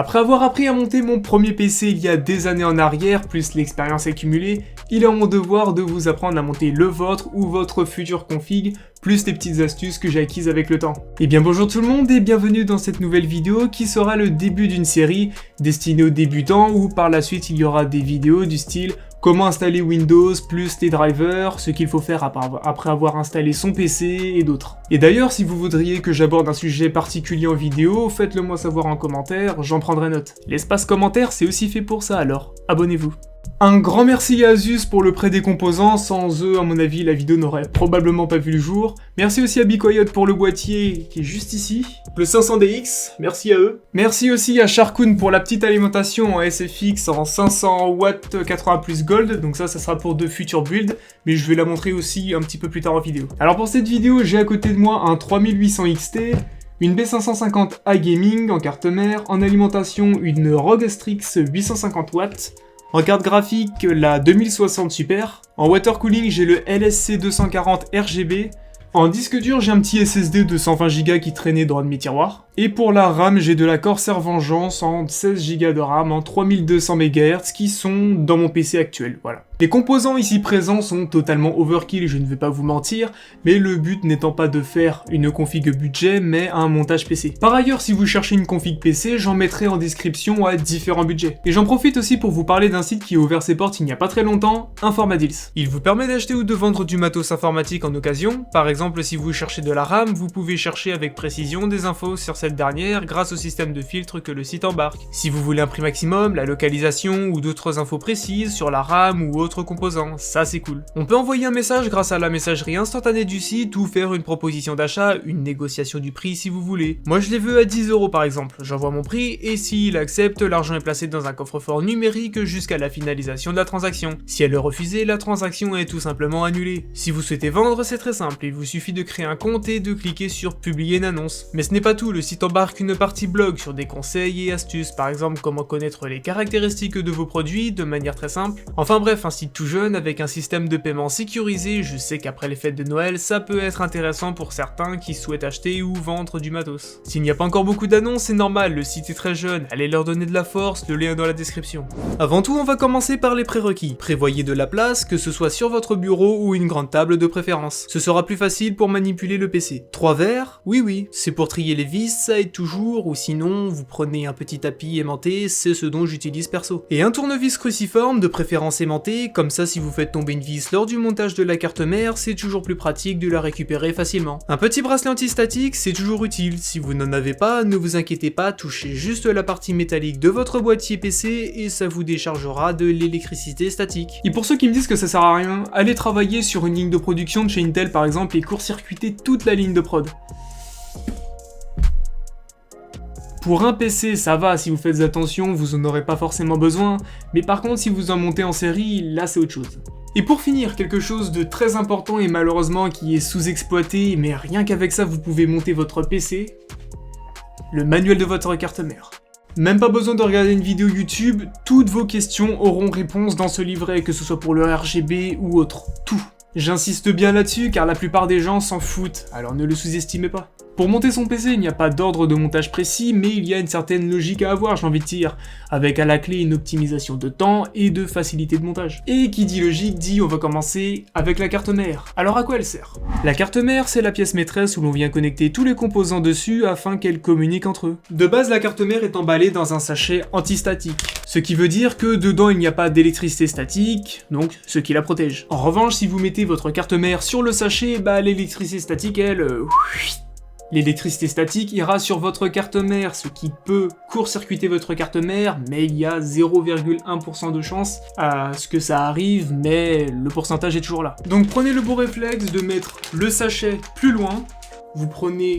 Après avoir appris à monter mon premier PC il y a des années en arrière, plus l'expérience accumulée, il est mon devoir de vous apprendre à monter le vôtre ou votre future config, plus les petites astuces que j'ai acquises avec le temps. Et bien bonjour tout le monde et bienvenue dans cette nouvelle vidéo qui sera le début d'une série destinée aux débutants où par la suite il y aura des vidéos du style comment installer Windows plus les drivers, ce qu'il faut faire après avoir installé son PC et d'autres. Et d'ailleurs, si vous voudriez que j'aborde un sujet particulier en vidéo, faites-le moi savoir en commentaire, j'en prendrai note. L'espace commentaire, c'est aussi fait pour ça alors, abonnez-vous. Un grand merci à Asus pour le prêt des composants, sans eux, à mon avis, la vidéo n'aurait probablement pas vu le jour. Merci aussi à BeQuiet pour le boîtier qui est juste ici, le 500DX, merci à eux. Merci aussi à Sharkoon pour la petite alimentation en SFX en 500 watts 80 plus gold, donc ça sera pour de futurs builds, mais je vais la montrer aussi un petit peu plus tard en vidéo. Alors pour cette vidéo, j'ai à côté de moi un 3800 XT, une B550A Gaming en carte mère, en alimentation une ROG Strix 850 watts, en carte graphique, la 2060 Super. En water cooling, j'ai le LSC 240 RGB. En disque dur, j'ai un petit SSD de 120 Go qui traînait dans un de mes tiroirs. Et pour la RAM, j'ai de la Corsair Vengeance en 16 Go de RAM en 3200 MHz qui sont dans mon PC actuel, voilà. Les composants ici présents sont totalement overkill, je ne vais pas vous mentir, mais le but n'étant pas de faire une config budget, mais un montage PC. Par ailleurs, si vous cherchez une config PC, j'en mettrai en description à différents budgets. Et j'en profite aussi pour vous parler d'un site qui a ouvert ses portes il n'y a pas très longtemps, Informadeals. Il vous permet d'acheter ou de vendre du matos informatique en occasion. Par exemple, si vous cherchez de la RAM, vous pouvez chercher avec précision des infos sur cette dernière grâce au système de filtre que le site embarque. Si vous voulez un prix maximum, la localisation ou d'autres infos précises sur la RAM ou autres composants, ça c'est cool. On peut envoyer un message grâce à la messagerie instantanée du site ou faire une proposition d'achat, une négociation du prix si vous voulez. Moi je les veux à 10 € par exemple, j'envoie mon prix et s'il accepte, l'argent est placé dans un coffre-fort numérique jusqu'à la finalisation de la transaction. Si elle est refusée, la transaction est tout simplement annulée. Si vous souhaitez vendre, c'est très simple, il vous suffit de créer un compte et de cliquer sur publier une annonce. Mais ce n'est pas tout, le site embarque une partie blog sur des conseils et astuces, par exemple comment connaître les caractéristiques de vos produits de manière très simple. Enfin bref, un site tout jeune avec un système de paiement sécurisé, je sais qu'après les fêtes de Noël, ça peut être intéressant pour certains qui souhaitent acheter ou vendre du matos. S'il n'y a pas encore beaucoup d'annonces, c'est normal, le site est très jeune, allez leur donner de la force, le lien est dans la description. Avant tout, on va commencer par les prérequis. Prévoyez de la place, que ce soit sur votre bureau ou une grande table de préférence. Ce sera plus facile pour manipuler le PC. 3 verres? Oui, c'est pour trier les vis, ça aide toujours, ou sinon, vous prenez un petit tapis aimanté, c'est ce dont j'utilise perso. Et un tournevis cruciforme, de préférence aimanté, comme ça si vous faites tomber une vis lors du montage de la carte mère, c'est toujours plus pratique de la récupérer facilement. Un petit bracelet antistatique, c'est toujours utile, si vous n'en avez pas, ne vous inquiétez pas, touchez juste la partie métallique de votre boîtier PC et ça vous déchargera de l'électricité statique. Et pour ceux qui me disent que ça sert à rien, allez travailler sur une ligne de production de chez Intel par exemple et court-circuiter toute la ligne de prod. Pour un PC, ça va, si vous faites attention, vous en aurez pas forcément besoin, mais par contre, si vous en montez en série, là c'est autre chose. Et pour finir, quelque chose de très important et malheureusement qui est sous-exploité, mais rien qu'avec ça vous pouvez monter votre PC, le manuel de votre carte mère. Même pas besoin de regarder une vidéo YouTube, toutes vos questions auront réponse dans ce livret, que ce soit pour le RGB ou autre, tout. J'insiste bien là-dessus car la plupart des gens s'en foutent, alors ne le sous-estimez pas. Pour monter son PC, il n'y a pas d'ordre de montage précis, mais il y a une certaine logique à avoir, j'ai envie de dire, avec à la clé une optimisation de temps et de facilité de montage. Et qui dit logique dit on va commencer avec la carte mère. Alors à quoi elle sert? La carte mère, c'est la pièce maîtresse où l'on vient connecter tous les composants dessus afin qu'elles communiquent entre eux. De base, la carte mère est emballée dans un sachet antistatique, ce qui veut dire que dedans il n'y a pas d'électricité statique, donc ce qui la protège. En revanche, si vous mettez votre carte mère sur le sachet, l'électricité statique, elle... L'électricité statique ira sur votre carte mère, ce qui peut court-circuiter votre carte mère, mais il y a 0,1% de chance à ce que ça arrive, mais le pourcentage est toujours là. Donc prenez le bon réflexe de mettre le sachet plus loin, vous prenez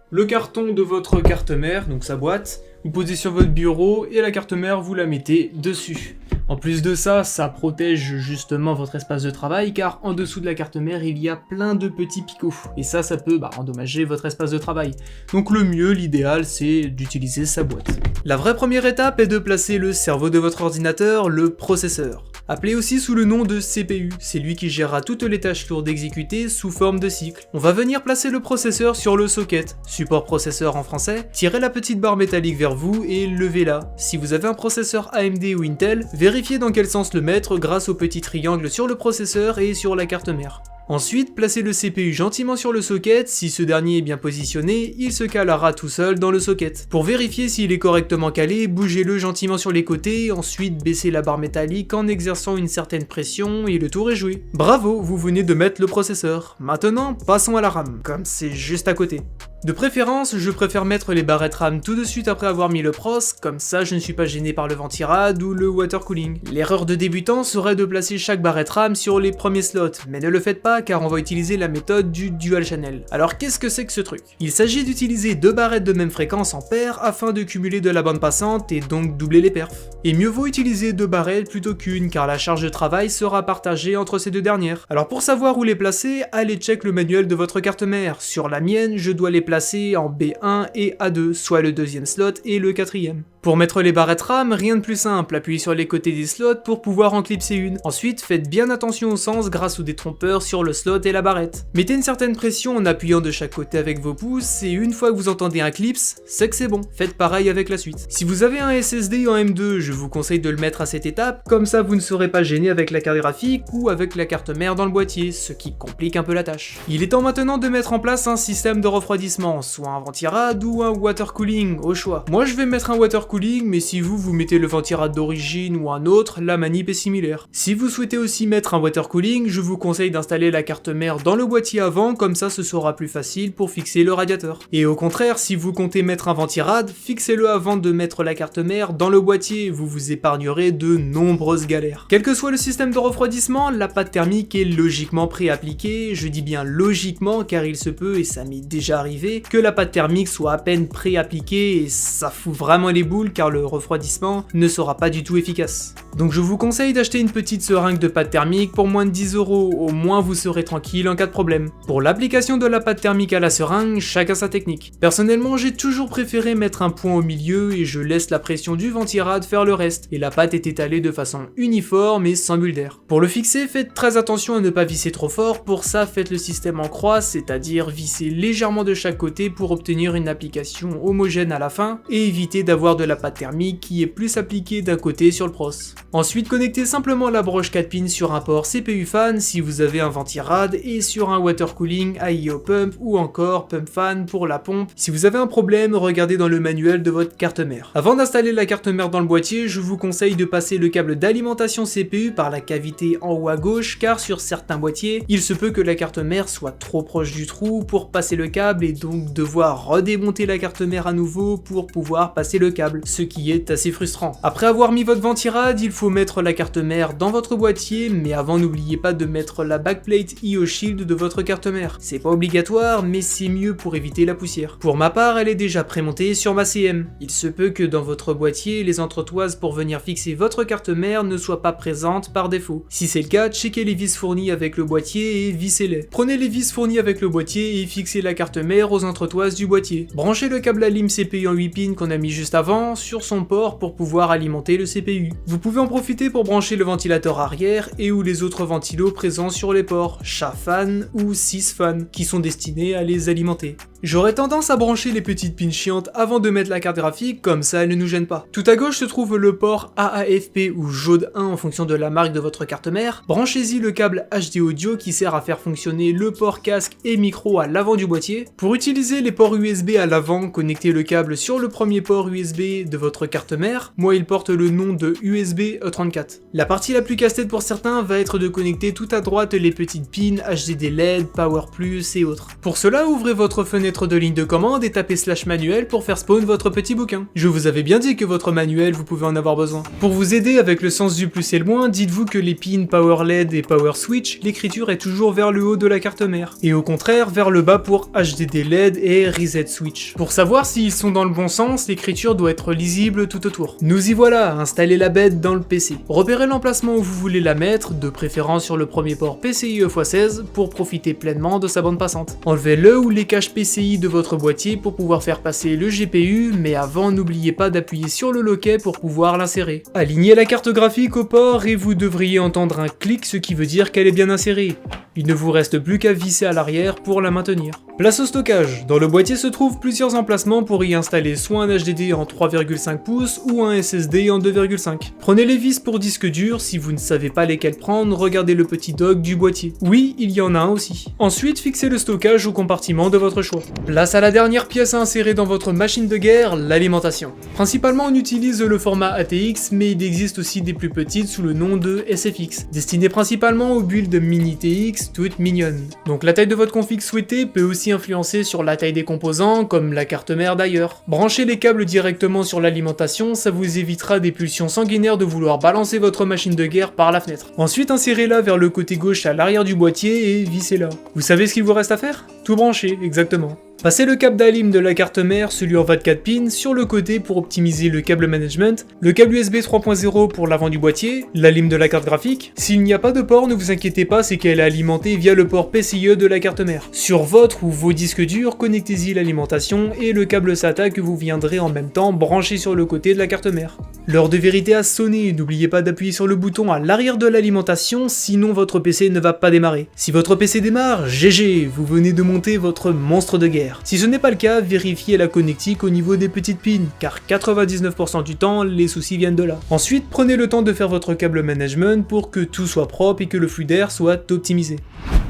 le carton de votre carte mère, donc sa boîte, vous posez sur votre bureau et la carte mère vous la mettez dessus. En plus de ça, ça protège justement votre espace de travail car en dessous de la carte mère, il y a plein de petits picots. Et ça peut endommager votre espace de travail. Donc le mieux, l'idéal, c'est d'utiliser sa boîte. La vraie première étape est de placer le cerveau de votre ordinateur, le processeur. appelé aussi sous le nom de CPU. C'est lui qui gérera toutes les tâches lourdes exécutées sous forme de cycle. On va venir placer le processeur sur le socket, support processeur en français, tirez la petite barre métallique vers vous et levez-la. Si vous avez un processeur AMD ou Intel, vérifiez dans quel sens le mettre grâce au petit triangle sur le processeur et sur la carte mère. Ensuite, placez le CPU gentiment sur le socket, si ce dernier est bien positionné, il se calera tout seul dans le socket. Pour vérifier s'il est correctement calé, bougez-le gentiment sur les côtés, ensuite baissez la barre métallique en exerçant une certaine pression et le tour est joué. Bravo, vous venez de mettre le processeur. Maintenant, passons à la RAM, comme c'est juste à côté. De préférence, je préfère mettre les barrettes RAM tout de suite après avoir mis le pros, comme ça je ne suis pas gêné par le ventirad ou le water cooling. L'erreur de débutant serait de placer chaque barrette RAM sur les premiers slots, mais ne le faites pas car on va utiliser la méthode du dual channel. Alors qu'est-ce que c'est que ce truc? Il s'agit d'utiliser deux barrettes de même fréquence en paire afin de cumuler de la bande passante et donc doubler les perfs. Et mieux vaut utiliser deux barrettes plutôt qu'une car la charge de travail sera partagée entre ces deux dernières. Alors pour savoir où les placer, allez check le manuel de votre carte mère. Sur la mienne, je dois les placer en B1 et A2, soit le deuxième slot et le quatrième. Pour mettre les barrettes RAM, rien de plus simple, appuyez sur les côtés des slots pour pouvoir en clipser une. Ensuite, faites bien attention au sens grâce aux détrompeurs sur le slot et la barrette. Mettez une certaine pression en appuyant de chaque côté avec vos pouces et une fois que vous entendez un clips, c'est que c'est bon. Faites pareil avec la suite. Si vous avez un SSD en M2, je vous conseille de le mettre à cette étape, comme ça vous ne serez pas gêné avec la carte graphique ou avec la carte mère dans le boîtier, ce qui complique un peu la tâche. Il est temps maintenant de mettre en place un système de refroidissement, soit un ventirad ou un water cooling, au choix. Moi je vais mettre un water cooling, mais si vous mettez le ventirad d'origine ou un autre, la manip est similaire. Si vous souhaitez aussi mettre un water cooling, je vous conseille d'installer la carte mère dans le boîtier avant, comme ça ce sera plus facile pour fixer le radiateur. Et au contraire, si vous comptez mettre un ventirad, fixez-le avant de mettre la carte mère dans le boîtier, vous vous épargnerez de nombreuses galères. Quel que soit le système de refroidissement, la pâte thermique est logiquement pré-appliquée, je dis bien logiquement car il se peut, et ça m'est déjà arrivé, que la pâte thermique soit à peine pré-appliquée et ça fout vraiment les boules car le refroidissement ne sera pas du tout efficace. Donc je vous conseille d'acheter une petite seringue de pâte thermique pour moins de 10 €, au moins vous serez tranquille en cas de problème. Pour l'application de la pâte thermique à la seringue, chacun sa technique. Personnellement, j'ai toujours préféré mettre un point au milieu et je laisse la pression du ventirad faire le reste, et la pâte est étalée de façon uniforme et sans bulle d'air. Pour le fixer, faites très attention à ne pas visser trop fort, pour ça faites le système en croix, c'est-à-dire visser légèrement de chaque côté pour obtenir une application homogène à la fin, et éviter d'avoir de la pâte thermique qui est plus appliquée d'un côté sur le pros. Ensuite, connectez simplement la broche 4 pins sur un port CPU fan si vous avez un ventirad et sur un water cooling IO pump ou encore pump fan pour la pompe. Si vous avez un problème, regardez dans le manuel de votre carte mère. Avant d'installer la carte mère dans le boîtier, je vous conseille de passer le câble d'alimentation CPU par la cavité en haut à gauche car sur certains boîtiers, il se peut que la carte mère soit trop proche du trou pour passer le câble et donc devoir redémonter la carte mère à nouveau pour pouvoir passer le câble, ce qui est assez frustrant. Après avoir mis votre ventirad, il faut mettre la carte mère dans votre boîtier, mais avant n'oubliez pas de mettre la backplate IO Shield de votre carte mère. C'est pas obligatoire, mais c'est mieux pour éviter la poussière. Pour ma part, elle est déjà prémontée sur ma CM. Il se peut que dans votre boîtier, les entretoises pour venir fixer votre carte mère ne soient pas présentes par défaut. Si c'est le cas, checkez les vis fournies avec le boîtier et vissez-les. Prenez les vis fournies avec le boîtier et fixez la carte mère aux entretoises du boîtier. Branchez le câble ALIM CPU en 8 pins qu'on a mis juste avant sur son port pour pouvoir alimenter le CPU. Vous pouvez en profiter pour brancher le ventilateur arrière et ou les autres ventilos présents sur les ports, chat fan ou 6 fan, qui sont destinés à les alimenter. J'aurais tendance à brancher les petites pins chiantes avant de mettre la carte graphique, comme ça elle ne nous gêne pas. Tout à gauche se trouve le port AAFP ou JAUD 1 en fonction de la marque de votre carte mère. Branchez-y le câble HD audio qui sert à faire fonctionner le port casque et micro à l'avant du boîtier. Pour utiliser les ports USB à l'avant, connectez le câble sur le premier port USB de votre carte mère. Moi il porte le nom de USB E34. La partie la plus casse-tête pour certains va être de connecter tout à droite les petites pins HDD LED, Power Plus et autres. Pour cela, ouvrez votre fenêtre de ligne de commande et tapez /manuel pour faire spawn votre petit bouquin. Je vous avais bien dit que votre manuel, vous pouvez en avoir besoin. Pour vous aider avec le sens du plus et le moins, dites-vous que les pins Power LED et Power Switch, l'écriture est toujours vers le haut de la carte mère, et au contraire vers le bas pour HDD LED et Reset Switch. Pour savoir s'ils sont dans le bon sens, l'écriture doit être lisible tout autour. Nous y voilà, installez la bête dans le PC. Repérez l'emplacement où vous voulez la mettre, de préférence sur le premier port PCIe x16 pour profiter pleinement de sa bande passante. Enlevez le ou les caches PCIe PCI de votre boîtier pour pouvoir faire passer le GPU, mais avant n'oubliez pas d'appuyer sur le loquet pour pouvoir l'insérer. Alignez la carte graphique au port et vous devriez entendre un clic, ce qui veut dire qu'elle est bien insérée. Il ne vous reste plus qu'à visser à l'arrière pour la maintenir. Place au stockage. Dans le boîtier se trouvent plusieurs emplacements pour y installer soit un HDD en 3,5 pouces ou un SSD en 2,5. Prenez les vis pour disque dur, si vous ne savez pas lesquels prendre, regardez le petit dock du boîtier. Oui, il y en a un aussi. Ensuite, fixez le stockage au compartiment de votre choix. Place à la dernière pièce à insérer dans votre machine de guerre, l'alimentation. Principalement, on utilise le format ATX, mais il existe aussi des plus petites sous le nom de SFX, destinées principalement aux builds mini TX toutes mignonnes. Donc la taille de votre config souhaitée peut aussi influencer sur la taille des composants, comme la carte mère d'ailleurs. Branchez les câbles directement sur l'alimentation, ça vous évitera des pulsions sanguinaires de vouloir balancer votre machine de guerre par la fenêtre. Ensuite, insérez-la vers le côté gauche à l'arrière du boîtier et vissez-la. Vous savez ce qu'il vous reste à faire? Tout brancher, exactement. Passez le câble d'alim de la carte mère, celui en 24 pins, sur le côté pour optimiser le câble management, le câble USB 3.0 pour l'avant du boîtier, l'alim de la carte graphique. S'il n'y a pas de port, ne vous inquiétez pas, c'est qu'elle est alimentée via le port PCIe de la carte mère. Sur votre ou vos disques durs, connectez-y l'alimentation et le câble SATA que vous viendrez en même temps brancher sur le côté de la carte mère. L'heure de vérité a sonné, n'oubliez pas d'appuyer sur le bouton à l'arrière de l'alimentation, sinon votre PC ne va pas démarrer. Si votre PC démarre, GG, vous venez de monter votre monstre de guerre. Si ce n'est pas le cas, vérifiez la connectique au niveau des petites pins, car 99% du temps, les soucis viennent de là. Ensuite, prenez le temps de faire votre câble management pour que tout soit propre et que le flux d'air soit optimisé.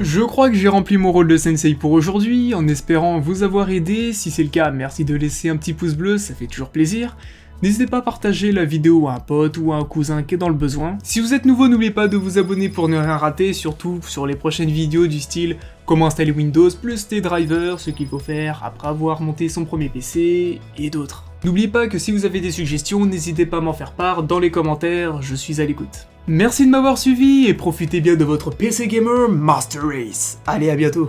Je crois que j'ai rempli mon rôle de sensei pour aujourd'hui, en espérant vous avoir aidé. Si c'est le cas, merci de laisser un petit pouce bleu, ça fait toujours plaisir. N'hésitez pas à partager la vidéo à un pote ou à un cousin qui est dans le besoin. Si vous êtes nouveau, n'oubliez pas de vous abonner pour ne rien rater, surtout sur les prochaines vidéos du style comment installer Windows plus tes drivers, ce qu'il faut faire après avoir monté son premier PC et d'autres. N'oubliez pas que si vous avez des suggestions, n'hésitez pas à m'en faire part dans les commentaires, je suis à l'écoute. Merci de m'avoir suivi et profitez bien de votre PC Gamer Master Race. Allez, à bientôt.